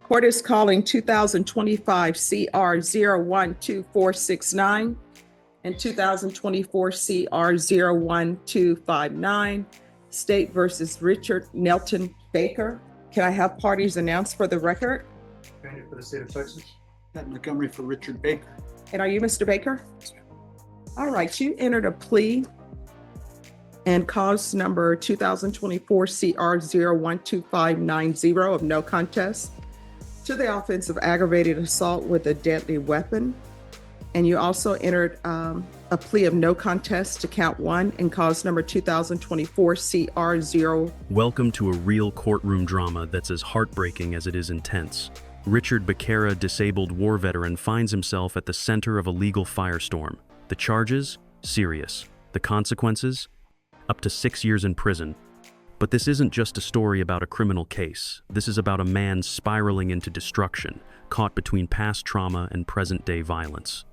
Court is calling 2025 CR 012469 and 2024 CR 01259, State versus Richard Nelton Baker. Can I have parties announced for the record? Defendant for the state of Texas. Pat Montgomery for Richard Baker. And are you Mr. Baker? All right, you entered a plea and cause number 2024 CR 012590 of no contest to the offense of aggravated assault with a deadly weapon. And you also entered a plea of no contest to count one and cause number 2024 CR 0. Welcome to a real courtroom drama that's as heartbreaking as it is intense. Richard Baker, disabled war veteran, finds himself at the center of a legal firestorm. The charges? Serious. The consequences? Up to 6 years in prison. But this isn't just a story about a criminal case. This is about a man spiraling into destruction, caught between past trauma and present-day violence.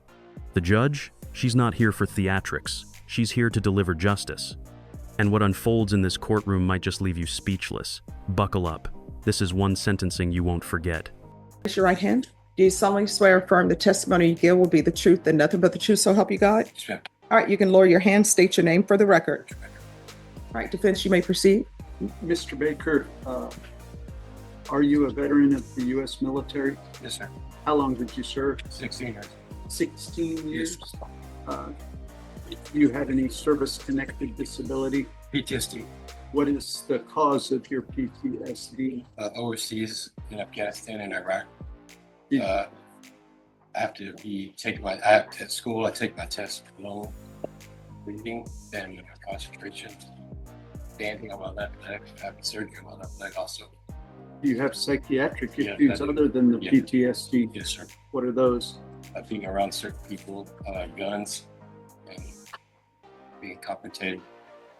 The judge? She's not here for theatrics. She's here to deliver justice. And what unfolds in this courtroom might just leave you speechless. Buckle up. This is one sentencing you won't forget. Raise your right hand. Do you solemnly swear or affirm the testimony you give will be the truth and nothing but the truth, so help you God? Yes. All right, you can lower your hand, state your name for the record. All right, defense, you may proceed. Mr. Baker, are you a veteran of the U.S. military? Yes, sir. How long did you serve? 16 years. 16 years. Yes. You had any service-connected disability? PTSD. What is the cause of your PTSD? Overseas in Afghanistan and Iraq. Did- After at school, I take my test for low reading, then concentration, standing on my left leg, having surgery on my left leg also. Do you have psychiatric Yeah, issues I do. other than the Yeah. PTSD? Yes, sir. What are those? Being around certain people, guns, and being compensated.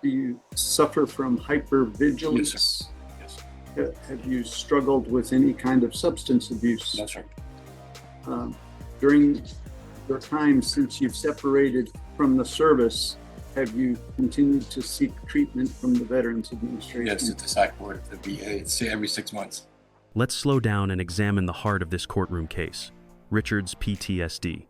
Do you suffer from hypervigilance? Yes. Have you struggled with any kind of substance abuse? No, sir. During your time since you've separated from the service, have you continued to seek treatment from the Veterans Administration? Yes, it's the psych ward at the VA. It's every 6 months. Let's slow down and examine the heart of this courtroom case. Richard's PTSD.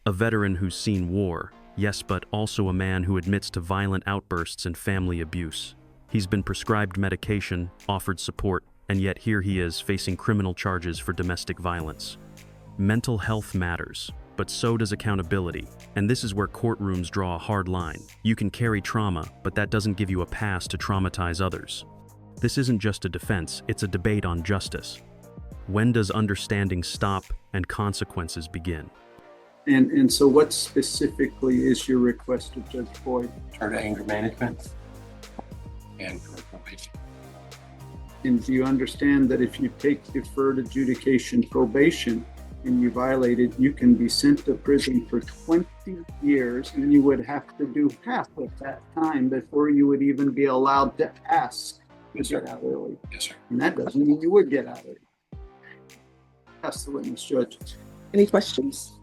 A veteran who's seen war, yes, but also a man who admits to violent outbursts and family abuse. He's been prescribed medication, offered support, and yet here he is facing criminal charges for domestic violence. Mental health matters, but so does accountability, and this is where courtrooms draw a hard line. You can carry trauma, but that doesn't give you a pass to traumatize others. This isn't just a defense, it's a debate on justice. When does understanding stop and consequences begin? And so what specifically is your request of Judge Boyd? Turn to anger management and for probation. And do you understand that if you take deferred adjudication probation and you violate it, you can be sent to prison for 20 years and you would have to do half of that time before you would even be allowed to ask to Yes, sir. get out early. Yes, sir. And that doesn't mean you would get out early. Ask the witness, Judge. Any questions?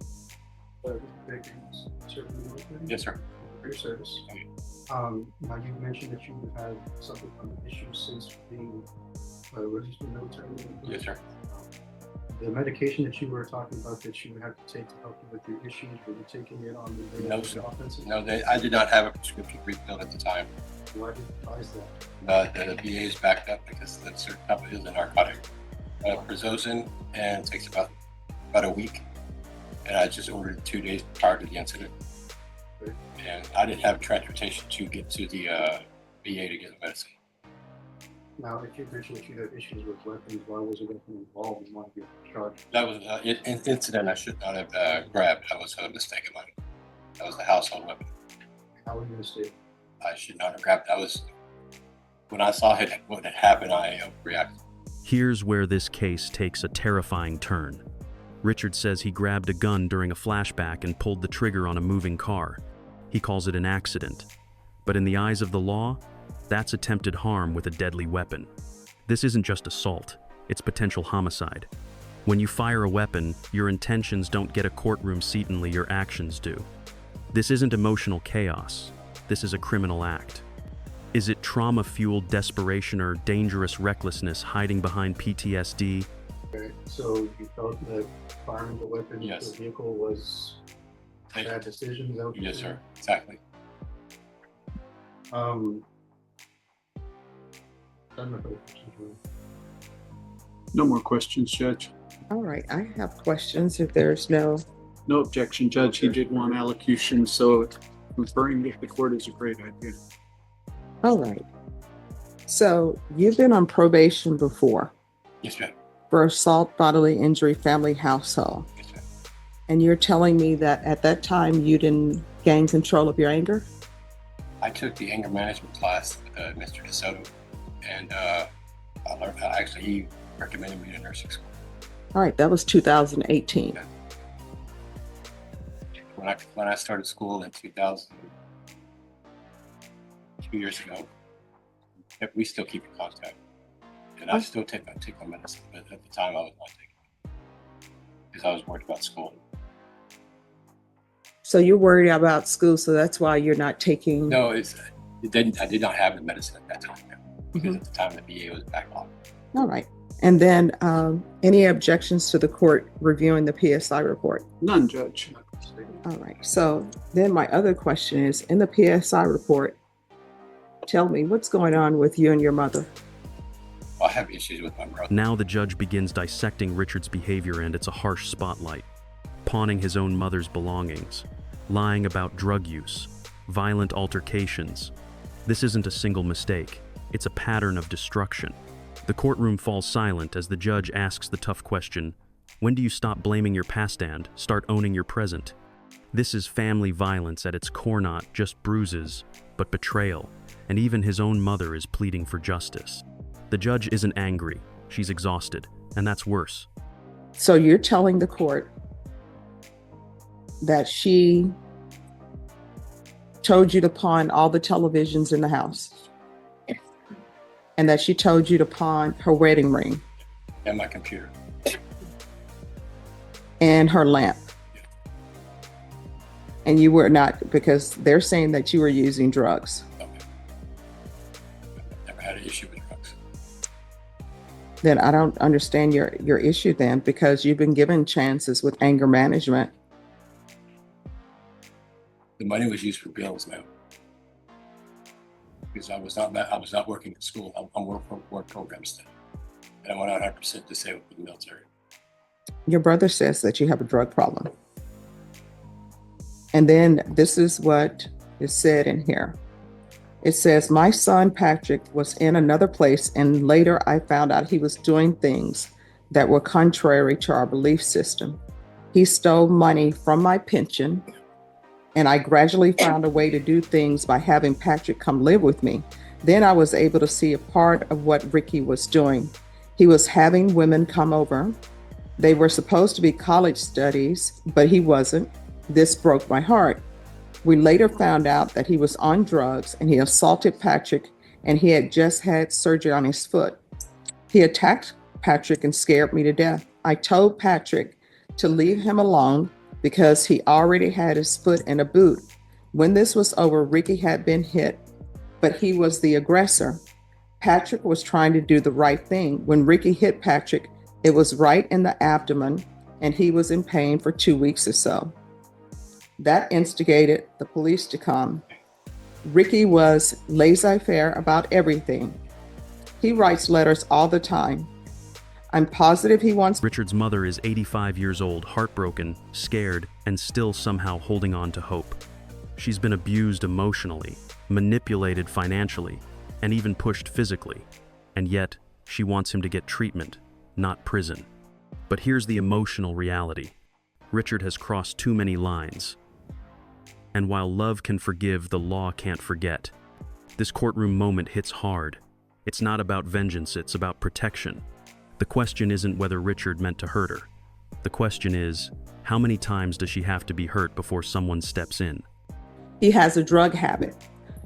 Yes, sir. For your service. Okay. Now you mentioned that you had suffered from issues since being registered military. Yes, sir. The medication that you were talking about that you would have to take to help you with your issues, were you taking it on the No, sir. offensive? No, I did not have a prescription refilled at the time. Why did you advise that? The VA is backed up because the certain company is a narcotic. Prozozin, and it takes about a week. And I just ordered it 2 days prior to the incident. Okay. And I didn't have transportation to get to the VA to get the medicine. Now, if you mentioned that you had issues with weapons, why was a weapon involved and why did you get charged? That was an incident I should not have grabbed. That was a mistake of mine. That was the household weapon. How were you mistake? I should not have grabbed. When I saw what had happened, I reacted. Here's where this case takes a terrifying turn. Richard says he grabbed a gun during a flashback and pulled the trigger on a moving car. He calls it an accident. But in the eyes of the law, that's attempted harm with a deadly weapon. This isn't just assault, it's potential homicide. When you fire a weapon, your intentions don't get a courtroom seat, only your actions do. This isn't emotional chaos, this is a criminal act. Is it trauma-fueled desperation or dangerous recklessness hiding behind PTSD? Okay, so you felt that firing the weapon into Yes. the vehicle was a bad decision? Is that what you're Yes, saying? sir. Exactly. I don't know if I have questions, Ron. No more questions, Judge. All right, I have questions if there's no. No objection, Judge. He did want allocution, so conferring with the court is a great idea. All right. So you've been on probation before Yes, ma'am. for assault, bodily injury, family household. Yes, ma'am. And you're telling me that at that time you didn't gain control of your anger? I took the anger management class with Mr. DeSoto, and I learned. Actually, he recommended me to nursing school. All right, that was 2018. When I started school in 2000, 2 years ago, we still keep in contact, and I still take my medicine. But at the time, I was not taking it because I was worried about school. So you're worried about school, so that's why you're not taking. No, I did not have the medicine at that time because at the time the VA was backlogged. All right. And then any objections to the court reviewing the PSI report? None, Judge. All right. So then my other question is, in the PSI report, tell me what's going on with you and your mother? Well, I have issues with my brother. Now the judge begins dissecting Richard's behavior, and it's a harsh spotlight. Pawning his own mother's belongings, lying about drug use, violent altercations. This isn't a single mistake. It's a pattern of destruction. The courtroom falls silent as the judge asks the tough question, when do you stop blaming your past and start owning your present? This is family violence at its core, not just bruises, but betrayal, and even his own mother is pleading for justice. The judge isn't angry, she's exhausted, and that's worse. So you're telling the court that she told you to pawn all the televisions in the house, and that she told you to pawn her wedding ring And my computer. and her lamp. And you were not, because they're saying that you were using drugs. Okay. Never had an issue with drugs. Then I don't understand your issue then, because you've been given chances with anger management. The money was used for bills now. Because I was not working at school. I'm working for work program study. And I'm 100% disabled with the military. Your brother says that you have a drug problem. And then this is what is said in here. It says, my son Patrick was in another place, and later I found out he was doing things that were contrary to our belief system. He stole money from my pension, and I gradually found a way to do things by having Patrick come live with me. Then I was able to see a part of what Ricky was doing. He was having women come over. They were supposed to be college studies, but he wasn't. This broke my heart. We later found out that he was on drugs and he assaulted Patrick, and he had just had surgery on his foot. He attacked Patrick and scared me to death. I told Patrick to leave him alone because he already had his foot in a boot. When this was over, Ricky had been hit, but he was the aggressor. Patrick was trying to do the right thing. When Ricky hit Patrick, it was right in the abdomen, and he was in pain for 2 weeks or so. That instigated the police to come. Ricky was laissez-faire about everything. He writes letters all the time. I'm positive he wants. Richard's mother is 85 years old, heartbroken, scared, and still somehow holding on to hope. She's been abused emotionally, manipulated financially, and even pushed physically. And yet, she wants him to get treatment, not prison. But here's the emotional reality. Richard has crossed too many lines. And while love can forgive, the law can't forget. This courtroom moment hits hard. It's not about vengeance, it's about protection. The question isn't whether Richard meant to hurt her. The question is, how many times does she have to be hurt before someone steps in? He has a drug habit.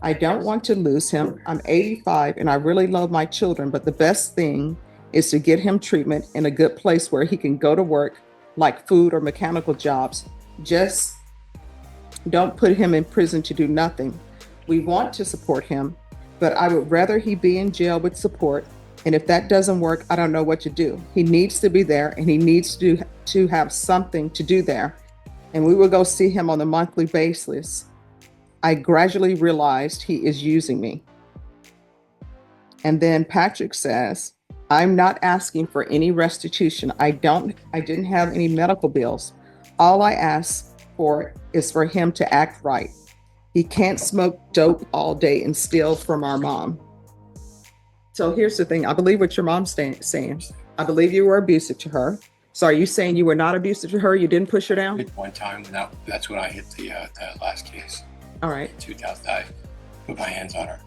I don't want to lose him. I'm 85 and I really love my children, but the best thing is to get him treatment in a good place where he can go to work, like food or mechanical jobs. Just don't put him in prison to do nothing. We want to support him, but I would rather he be in jail with support And if that doesn't work, I don't know what to do. He needs to be there, and he needs to have something to do there. And we will go see him on a monthly basis. I gradually realized he is using me. And then Patrick says, I'm not asking for any restitution. I didn't have any medical bills. All I ask for is for him to act right. He can't smoke dope all day and steal from our mom. So here's the thing. I believe what your mom's saying. I believe you were abusive to her. So are you saying you were not abusive to her? You didn't push her down? At one time, that's when I hit the last case. All right. 2000, I put my hands on her.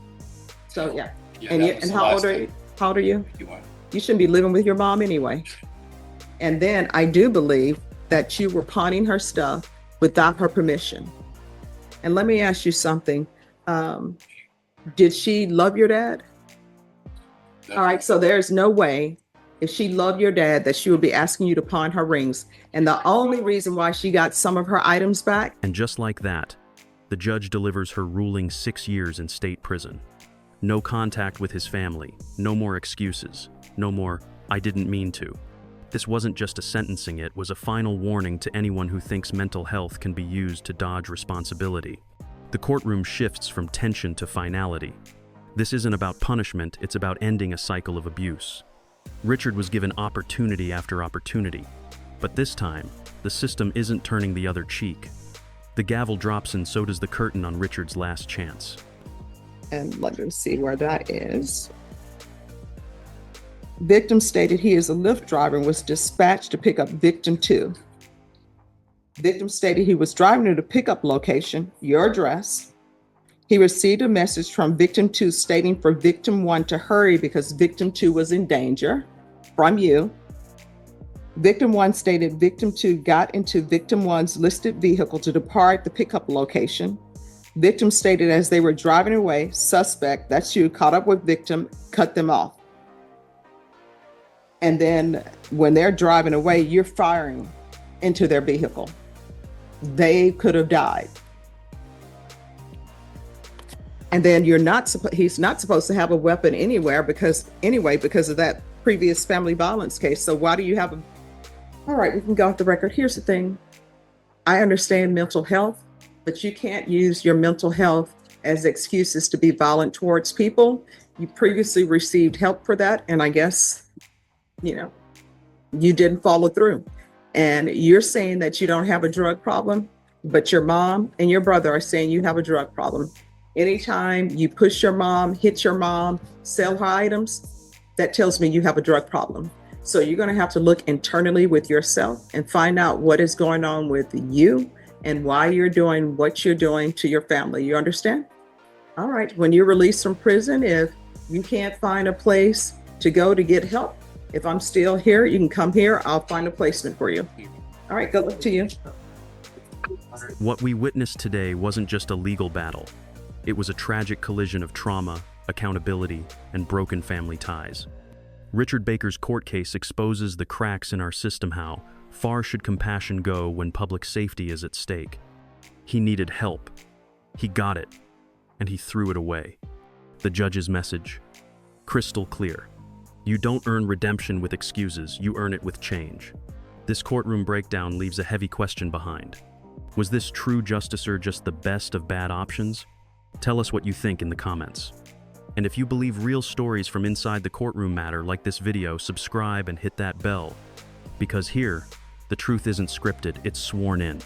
So yeah. Yeah, And, that you, was and the how last old are time. you? How old are you? 51. You shouldn't be living with your mom anyway. And then I do believe that you were pawning her stuff without her permission. And let me ask you something. Did she love your dad? All right, so there's no way if she loved your dad that she would be asking you to pawn her rings. And the only reason why she got some of her items back. And just like that, the judge delivers her ruling 6 years in state prison. No contact with his family, no more excuses, no more, I didn't mean to. This wasn't just a sentencing, it was a final warning to anyone who thinks mental health can be used to dodge responsibility. The courtroom shifts from tension to finality. This isn't about punishment, it's about ending a cycle of abuse. Richard was given opportunity after opportunity, but this time, the system isn't turning the other cheek. The gavel drops and so does the curtain on Richard's last chance. And let me see where that is. Victim stated he is a Lyft driver and was dispatched to pick up victim 2. Victim stated he was driving to the pickup location, your address. He received a message from victim 2 stating for victim 1 to hurry because victim 2 was in danger from you. Victim 1 stated victim 2 got into victim 1's listed vehicle to depart the pickup location. Victim stated as they were driving away, suspect, that's you, caught up with victim, cut them off. And then when they're driving away, you're firing into their vehicle. They could have died. And then he's not supposed to have a weapon anywhere because of that previous family violence case. So why do you have all right, we can go off the record. Here's the thing. I understand mental health, but you can't use your mental health as excuses to be violent towards people. You previously received help for that. And I guess, you didn't follow through. And you're saying that you don't have a drug problem, but your mom and your brother are saying you have a drug problem. Anytime you push your mom, hit your mom, sell her items, that tells me you have a drug problem. So you're going to have to look internally with yourself and find out what is going on with you and why you're doing what you're doing to your family. You understand? All right. When you're released from prison, if you can't find a place to go to get help, if I'm still here, you can come here. I'll find a placement for you. All right. Good luck to you. What we witnessed today wasn't just a legal battle. It was a tragic collision of trauma, accountability, and broken family ties. Richard Baker's court case exposes the cracks in our system. How far should compassion go when public safety is at stake? He needed help. He got it, and he threw it away. The judge's message, crystal clear. You don't earn redemption with excuses, you earn it with change. This courtroom breakdown leaves a heavy question behind. Was this true justice or just the best of bad options? Tell us what you think in the comments. And if you believe real stories from inside the courtroom matter like this video, subscribe and hit that bell. Because here, the truth isn't scripted, it's sworn in.